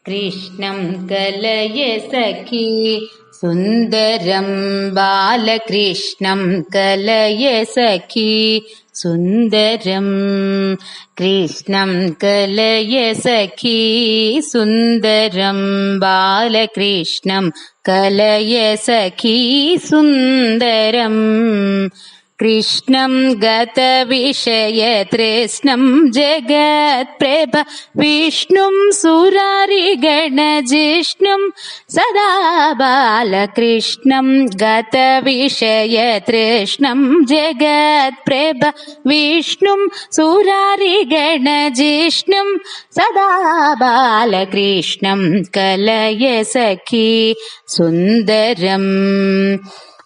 कृष्णं कलय सखी सुन्दरं बालकृष्णं कलय सखी सुन्दरं कृष्णं कलय सखी सुन्दरं बालकृष्णं कलय सखी सुन्दरम् कृष्णं गतविषयतृष्णं जगत्प्रभ विष्णुं सुरारिगणजिष्णुं सदा बालकृष्णं गतविषयतृष्णं जगत्प्रभ विष्णुं सुरारिगणजिष्णुं सदा बालकृष्णं कलय सखी सुन्दरम्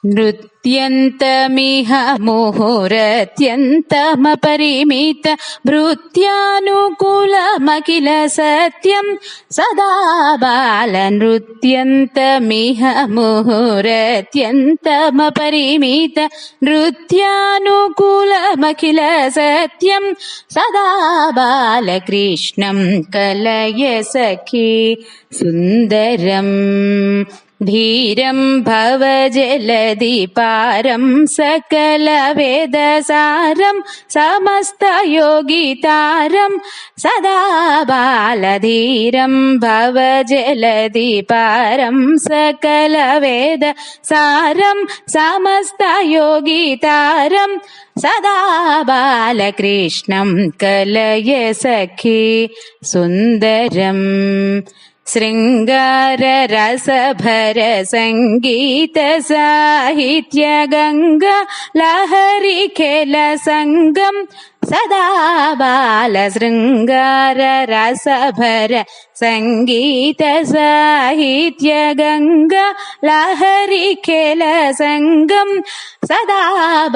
नृत्यन्तमिह मुहुरत्यन्तमपरिमित भृत्यानुकूलमखिल सत्यं सदा बालनृत्यन्तमिह मुहुरत्यन्तमपरिमित नृत्यानुकूलमखिल सत्यं सदा बालकृष्णं कलय सखी सुन्दरम् धीरं भवजलधिपारं सकलवेदसारं समस्तयोगितारं सदा बालधीरं भवजलधिपारं सकलवेदसारं समस्तयोगितारं सदा बालकृष्णं कलय सखी सुन्दरम् शृङ्गाररसभर सङ्गीत साहित्य गङ्गा लहरी खेल सङ्गम सदा बाल शृङ्गाररसभर सङ्गीत साहित्य गङ्गा लहरी खेल सङ्गम सदा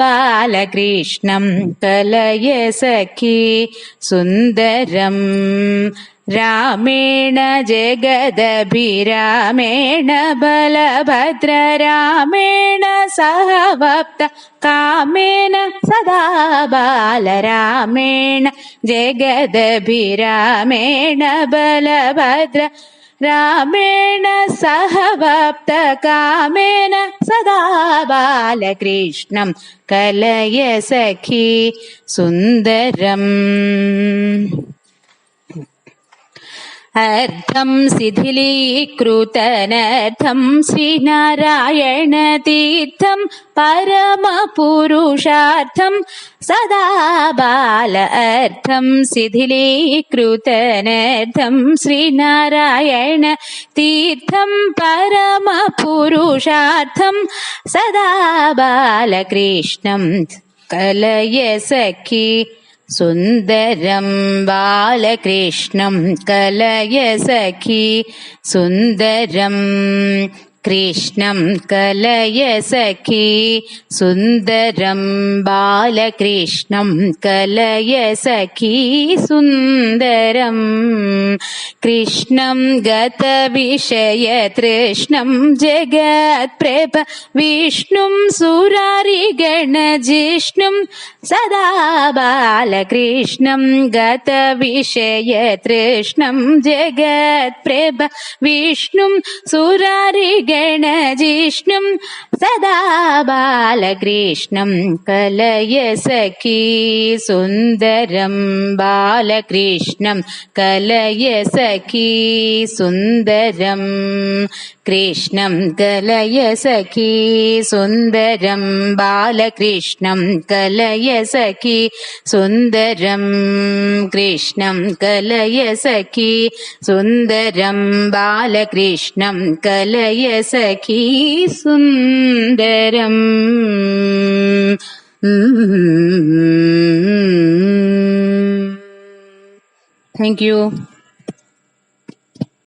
बालकृष्णं कलय सखी सुन्दरम् रामेण जगदभिरामेण बलभद्र रामेण सह वप्त कामेन सदा बालरामेण जगदभिरामेण बलभद्र रामेण सह वप्त कामेन सदा बालकृष्णं कलय सखी सुन्दरम् अर्थं शिथिलीकृतनर्थं श्रीनारायणतीर्थं परमपुरुषार्थं सदा बाल अर्थं शिथिलीकृतनर्थं श्रीनारायणतीर्थं परमपुरुषार्थं सदा बालकृष्णं कलय सखी सुन्दरं बालकृष्णं कलय सखी सुन्दरम् कृष्णं कलय सखी सुन्दरं बालकृष्णं कलय सखी सुन्दरम् कृष्णं गतविषयतृष्णं जगत्प्रभ विष्णुं सुरारिगणजिष्णुं सदा बालकृष्णं गतविषयतृष्णं जगत्प्रभ विष्णुं सुरारिगणजिष्णुं सदा बालकृष्णं कलय सखी सुन्दरं बालकृष्णं कलय सखी सुन्दरम् कृष्णं कलय सखी सुन्दरं बालकृष्णं कलय सखी सुन्दरं कृष्णं कलय सखी सुन्दरं बालकृष्णं कलय सखी सुन्दरम् Thank you.